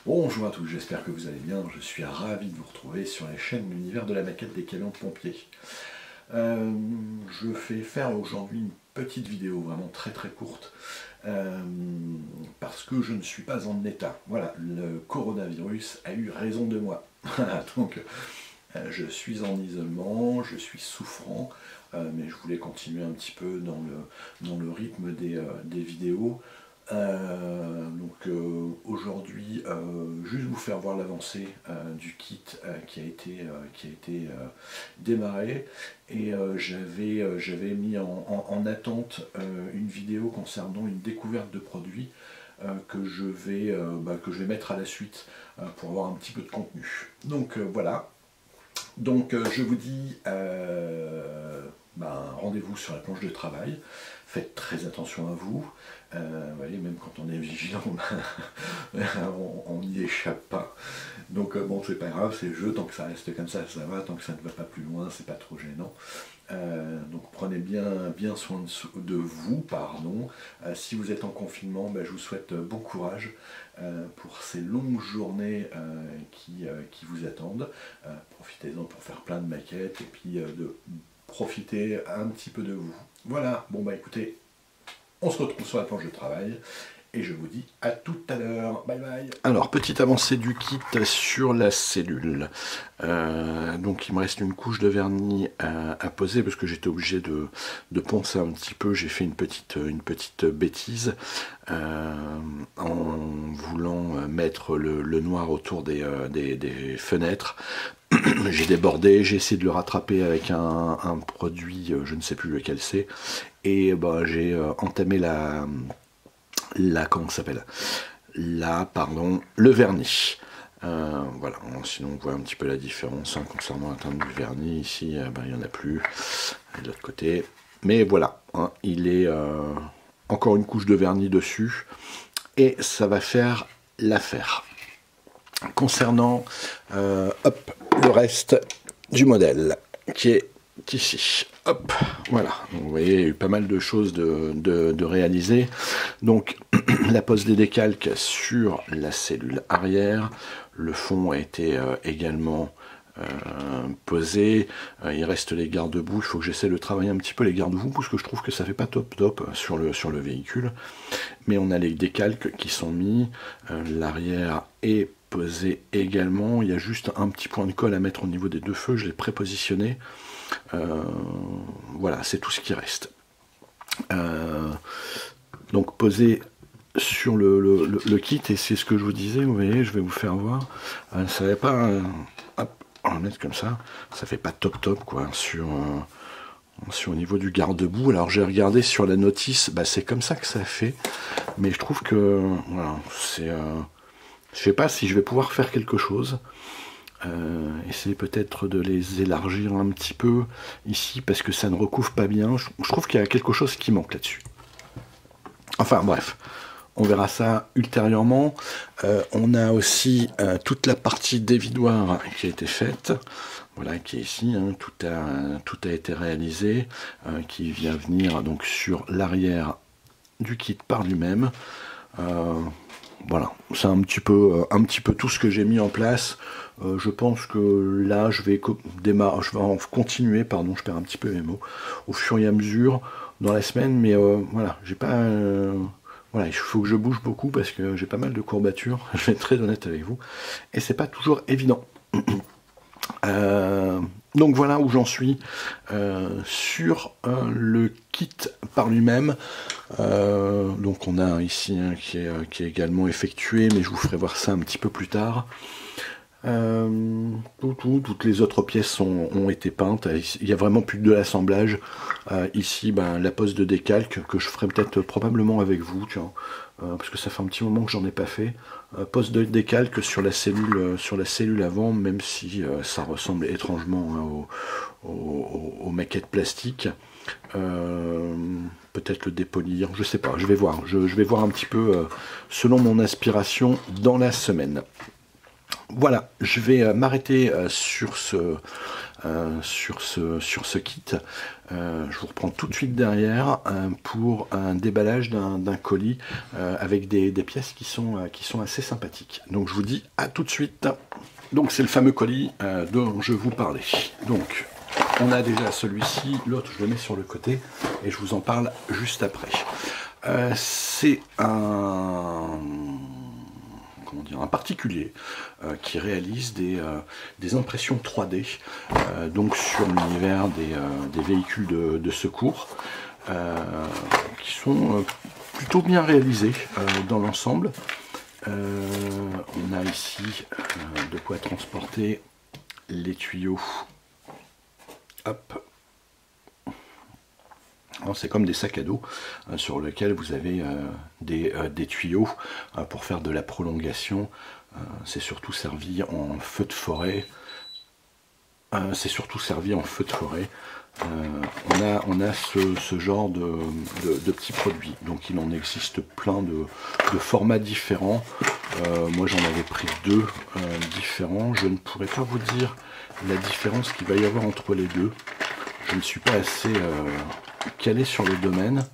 Bonjour à tous, j'espère que vous allez bien. Je suis ravi de vous retrouver sur la chaîne L'Univers de la maquette des camions de pompiers. Je vais faire aujourd'hui une petite vidéo vraiment très courte parce que je ne suis pas en état. Voilà, le coronavirus a eu raison de moi. Donc je suis en isolement, je suis souffrant, mais je voulais continuer un petit peu dans le rythme des vidéos. Aujourd'hui, juste vous faire voir l'avancée du kit qui a été démarré, et j'avais mis en attente une vidéo concernant une découverte de produits que je vais mettre à la suite pour avoir un petit peu de contenu. Donc voilà. Donc je vous dis rendez-vous sur la planche de travail. Faites très attention à vous. Vous voyez, même quand on est vigilant, on n'y échappe pas. Donc bon, c'est pas grave, c'est le jeu, tant que ça reste comme ça va, tant que ça ne va pas plus loin, c'est pas trop gênant. Donc prenez bien soin de vous, pardon. Si vous êtes en confinement, je vous souhaite bon courage pour ces longues journées qui vous attendent. Profitez-en pour faire plein de maquettes et puis de profiter un petit peu de vous. Voilà, bon écoutez, on se retrouve sur la planche de travail et je vous dis à tout à l'heure. Bye bye. Alors, petite avancée du kit sur la cellule. Donc il me reste une couche de vernis à poser parce que j'étais obligé de poncer un petit peu. J'ai fait une petite bêtise en voulant mettre le noir autour des fenêtres. J'ai débordé, j'ai essayé de le rattraper avec un produit, je ne sais plus lequel c'est, et j'ai entamé le vernis. Voilà, sinon on voit un petit peu la différence concernant la teinte du vernis. Ici, il n'y en a plus, de l'autre côté. Mais voilà, il est encore une couche de vernis dessus, et ça va faire l'affaire. Concernant le reste du modèle qui est ici, hop, voilà, donc, vous voyez, il y a eu pas mal de choses de réaliser. Donc la pose des décalques sur la cellule arrière, le fond a été également posé. Il reste les garde-boue, il faut que j'essaie de travailler un petit peu les garde-boue parce que je trouve que ça fait pas top sur le véhicule, mais on a les décalques qui sont mis, l'arrière est posé également. Il y a juste un petit point de colle à mettre au niveau des deux feux, je l'ai prépositionné. Voilà, c'est tout ce qui reste. Donc posé sur le kit, et c'est ce que je vous disais, vous voyez, je vais vous faire voir, ça ne va pas, hop, on va mettre comme ça fait pas top quoi, sur au niveau du garde-boue. Alors j'ai regardé sur la notice, c'est comme ça que ça fait, mais je trouve que voilà, c'est je sais pas si je vais pouvoir faire quelque chose. Essayer peut-être de les élargir un petit peu ici parce que ça ne recouvre pas bien. Je trouve qu'il y a quelque chose qui manque là-dessus. Enfin bref, on verra ça ultérieurement. On a aussi toute la partie dévidoir qui a été faite. Voilà, qui est ici, tout a été réalisé, qui vient venir donc sur l'arrière du kit par lui-même. Voilà, c'est un petit peu tout ce que j'ai mis en place. Je pense que là, je vais en continuer, pardon, je perds un petit peu mes mots, au fur et à mesure dans la semaine, mais voilà, j'ai pas... voilà, il faut que je bouge beaucoup parce que j'ai pas mal de courbatures, je vais être très honnête avec vous, et c'est pas toujours évident. Donc voilà où j'en suis sur le kit par lui-même. Donc on a ici qui est également effectué, mais je vous ferai voir ça un petit peu plus tard. Toutes les autres pièces ont été peintes. Il y a vraiment plus de l'assemblage. Ici, la pose de décalque que je ferai peut-être probablement avec vous, tiens, parce que ça fait un petit moment que j'en ai pas fait. Pose de décalque sur la cellule avant, même si ça ressemble étrangement aux maquettes plastiques. Peut-être le dépolir, je sais pas, je vais voir. Je vais voir un petit peu selon mon inspiration dans la semaine. Voilà, je vais m'arrêter sur sur ce kit. Je vous reprends tout de suite derrière pour un déballage d'un colis avec des pièces qui sont assez sympathiques. Donc je vous dis à tout de suite. Donc c'est le fameux colis dont je vous parlais. Donc on a déjà celui-ci, l'autre je le mets sur le côté et je vous en parle juste après. C'est un particulier qui réalise des impressions 3D donc sur l'univers des véhicules de secours qui sont plutôt bien réalisés dans l'ensemble. On a ici de quoi transporter les tuyaux. Hop. C'est comme des sacs à dos sur lesquels vous avez des tuyaux pour faire de la prolongation. C'est surtout servi en feu de forêt. On a ce genre de petits produits. Donc il en existe plein de formats différents. Moi j'en avais pris 2 différents. Je ne pourrais pas vous dire la différence qu'il va y avoir entre les deux. Je ne suis pas assez calé sur le domaine,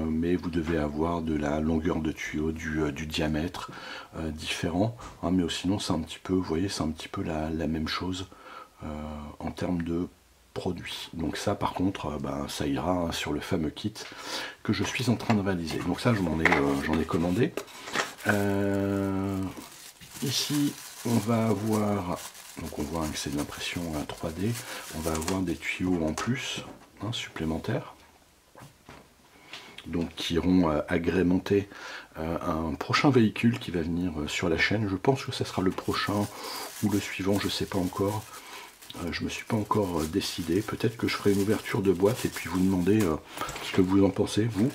mais vous devez avoir de la longueur de tuyau, du diamètre différent, hein, mais sinon c'est un petit peu, vous voyez, c'est un petit peu la même chose en termes de produits. Donc ça par contre, ça ira hein, sur le fameux kit que je suis en train de réaliser. Donc ça j'en ai commandé. Ici on va avoir, donc on voit que c'est de l'impression 3D, on va avoir des tuyaux en plus hein, supplémentaires, donc qui iront agrémenter un prochain véhicule qui va venir sur la chaîne. Je pense que ce sera le prochain ou le suivant, je ne sais pas encore. Je ne me suis pas encore décidé. Peut-être que je ferai une ouverture de boîte et puis vous demander ce que vous en pensez, vous.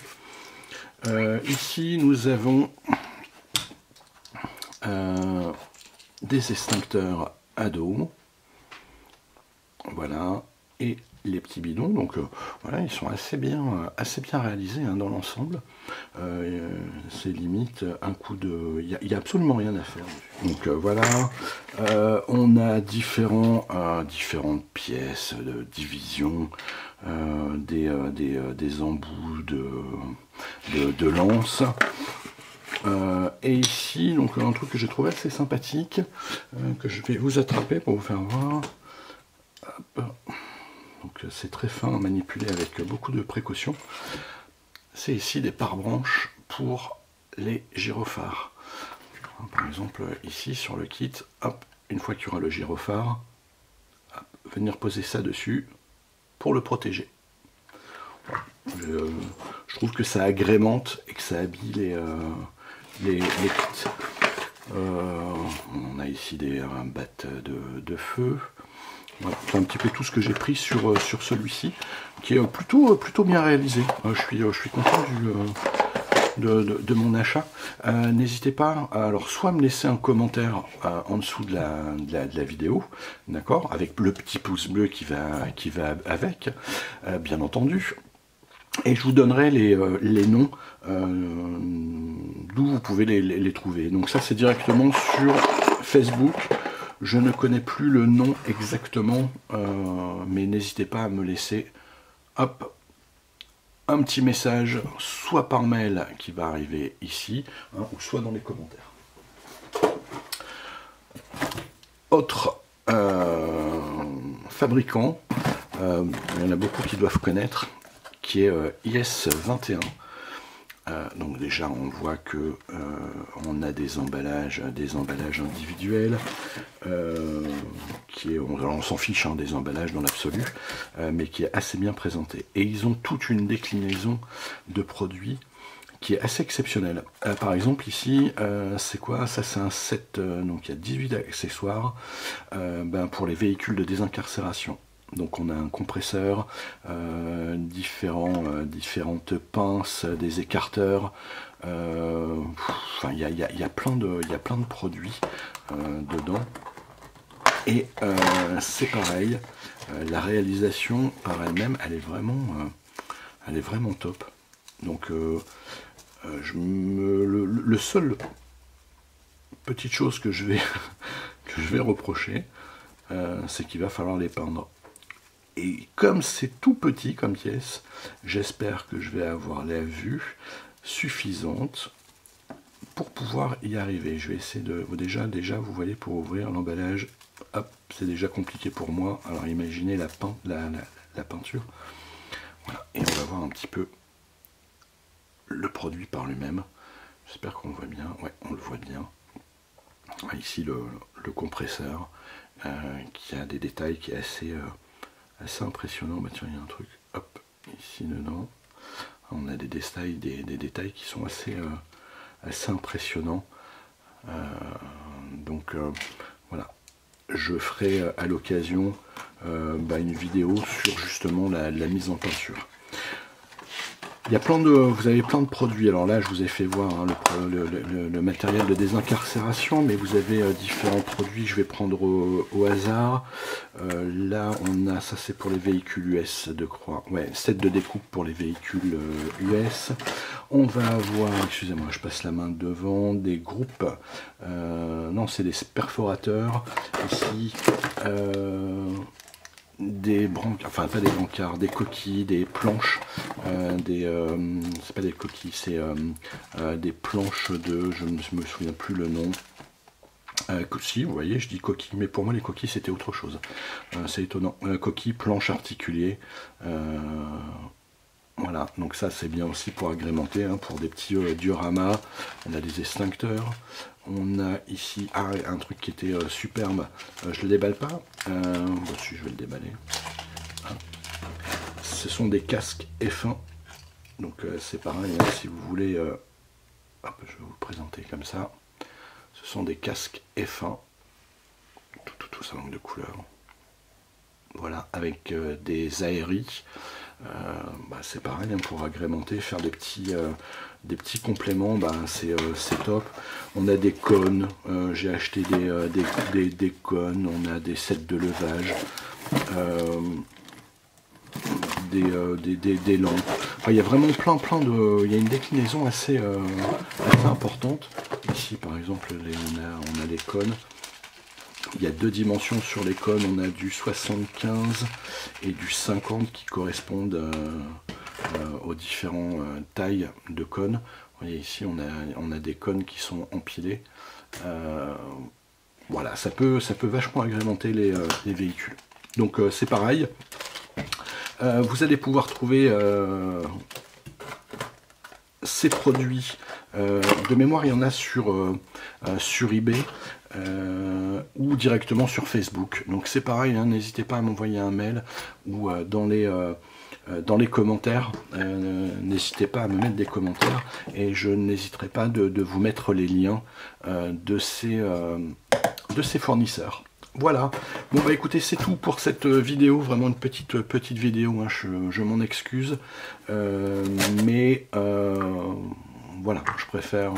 Ici, nous avons des extincteurs à dos. Voilà. Et les petits bidons. Donc voilà, ils sont assez bien réalisés hein, dans l'ensemble. C'est limite un coup de... Il n'y a absolument rien à faire. Donc voilà. On a différentes pièces de division, des embouts de lance. Et ici, donc un truc que j'ai trouvé assez sympathique, que je vais vous attraper pour vous faire voir. Hop. Donc c'est très fin à manipuler avec beaucoup de précautions. C'est ici des pare-branches pour les gyrophares. Par exemple, ici sur le kit, hop, une fois qu'il y aura le gyrophare, hop, venir poser ça dessus pour le protéger. Je trouve que ça agrémente et que ça habille les kits. On a ici des battes de feu. Voilà, c'est un petit peu tout ce que j'ai pris sur celui-ci, qui est plutôt bien réalisé. Je suis content de mon achat. N'hésitez pas à alors soit me laisser un commentaire en dessous de la vidéo, d'accord, avec le petit pouce bleu qui va avec, bien entendu. Et je vous donnerai les noms d'où vous pouvez les trouver. Donc ça c'est directement sur Facebook. Je ne connais plus le nom exactement, mais n'hésitez pas à me laisser hop, un petit message, soit par mail qui va arriver ici, hein, ou soit dans les commentaires. Autre fabricant, il y en a beaucoup qui doivent connaître, qui est IS21. Donc déjà on voit que on a des emballages individuels on s'en fiche hein, des emballages dans l'absolu, mais qui est assez bien présenté. Et ils ont toute une déclinaison de produits qui est assez exceptionnelle. Par exemple ici, c'est quoi ça? C'est un set, donc il y a 18 accessoires pour les véhicules de désincarcération. Donc on a un compresseur, différentes pinces, des écarteurs, enfin il y a plein de produits dedans. Et c'est pareil, la réalisation par elle-même, elle est vraiment top. Donc le seul petite chose que je vais reprocher, c'est qu'il va falloir les peindre. Et comme c'est tout petit comme pièce, j'espère que je vais avoir la vue suffisante pour pouvoir y arriver. Je vais essayer de... Déjà, vous voyez, pour ouvrir l'emballage, hop, c'est déjà compliqué pour moi. Alors imaginez la peinture. Voilà. Et on va voir un petit peu le produit par lui-même. J'espère qu'on le voit bien. Ouais, on le voit bien. Ici, le compresseur, qui a des détails qui est assez impressionnant. Bah tiens, il y a un truc, hop, ici dedans, on a des détails qui sont assez impressionnants. Donc voilà, je ferai à l'occasion une vidéo sur justement la mise en peinture. Il y a vous avez plein de produits. Alors là, je vous ai fait voir hein, le matériel de désincarcération, mais vous avez différents produits. Je vais prendre au hasard. Là, on a, ça c'est pour les véhicules US de croix. Ouais, set de découpe pour les véhicules US. On va avoir, excusez-moi, je passe la main devant, des groupes. Non, c'est des perforateurs. Ici, des brancards, enfin pas des brancards, des coquilles, des planches, c'est pas des coquilles, c'est des planches de, je ne me souviens plus le nom. Si, vous voyez, je dis coquilles, mais pour moi les coquilles c'était autre chose. C'est étonnant. Coquilles, planches articulées. Voilà, donc ça c'est bien aussi pour agrémenter, hein, pour des petits dioramas. On a des extincteurs. On a ici un truc qui était superbe. Je le déballe pas. Si, je vais le déballer. Ce sont des casques F1. Donc c'est pareil, hein, si vous voulez. Hop, je vais vous le présenter comme ça. Ce sont des casques F1. Tout ça manque de couleur. Voilà, avec des aéries. C'est pareil, hein, pour agrémenter, faire des petits compléments, c'est top. On a des cônes, j'ai acheté des cônes, on a des sets de levage, des lampes. Enfin, il y a vraiment plein de... Il y a une déclinaison assez importante. Ici par exemple, on a les cônes. Il y a deux dimensions sur les cônes, on a du 75 et du 50 qui correspondent aux différentes tailles de cônes. Vous voyez ici on a des cônes qui sont empilés. Voilà, ça peut vachement agrémenter les véhicules. Donc c'est pareil. Vous allez pouvoir trouver ces produits. De mémoire, il y en a sur eBay. Ou directement sur Facebook. Donc c'est pareil, hein, n'hésitez pas à m'envoyer un mail ou dans les commentaires, n'hésitez pas à me mettre des commentaires et je n'hésiterai pas de vous mettre les liens de ces fournisseurs. Voilà, bon bah écoutez, c'est tout pour cette vidéo, vraiment une petite vidéo, hein, je m'en excuse, mais voilà, je préfère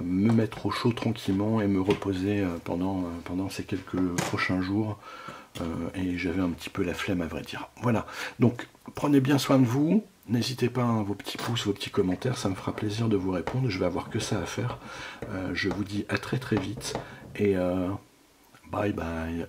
me mettre au chaud tranquillement et me reposer pendant ces quelques prochains jours, et j'avais un petit peu la flemme à vrai dire. Voilà, donc prenez bien soin de vous, n'hésitez pas à vos petits pouces, vos petits commentaires, ça me fera plaisir de vous répondre, je vais avoir que ça à faire. Je vous dis à très vite et bye bye.